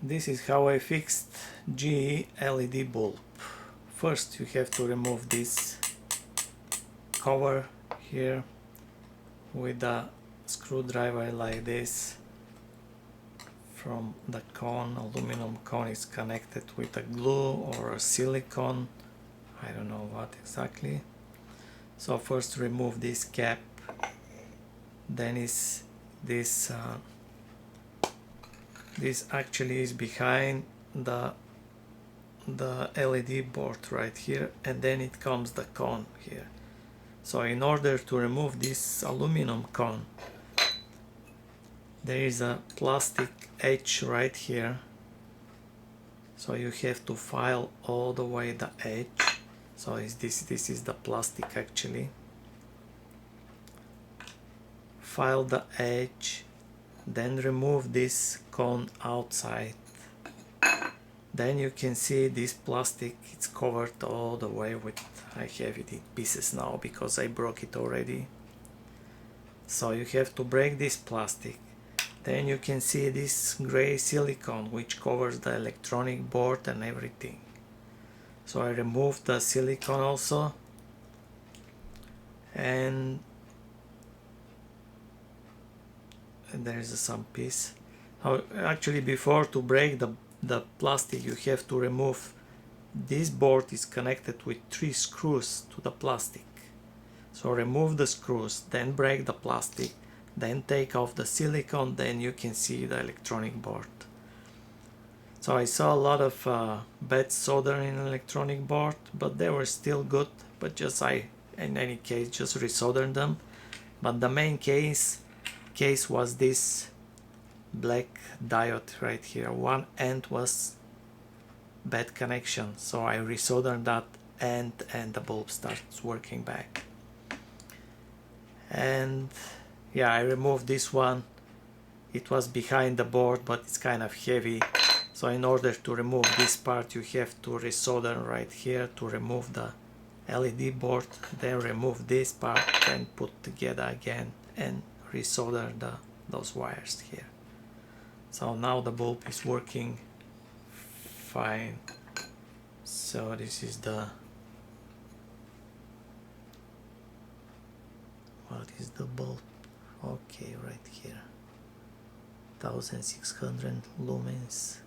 This is how I fixed GE LED bulb. First you have to remove this cover here with a screwdriver like this. From the cone, aluminum cone is connected with a glue or a silicone, I don't know what exactly. So first remove this cap, then is this this actually is behind the LED board right here, and then it comes the cone here. So in order to remove this aluminum cone, there is a plastic edge right here, so you have to file all the way the edge. So this is the plastic actually. File the edge, then remove this cone outside. Then you can see this plastic, it's covered all the way with, I have it in pieces now because I broke it already. So you have to break this plastic. Then you can see this gray silicone which covers the electronic board and everything. So I removed the silicone also, and there's some piece. Actually, before to break the plastic, you have to remove, this board is connected with 3 screws to the plastic. So remove the screws, then break the plastic, then take off the silicone, then you can see the electronic board. So I saw a lot of bad solder in electronic board, but they were still good, but just in any case just resoldered them. But the main case was this black diode right here. One end was bad connection, so I resoldered that end and the bulb starts working back. And yeah, I removed this one. It was behind the board, but it's kind of heavy. So in order to remove this part, you have to resolder right here to remove the LED board, then remove this part and put together again and resolder those wires here. So now the bulb is working fine. So this is what is the bulb? Okay, right here, 1600 lumens.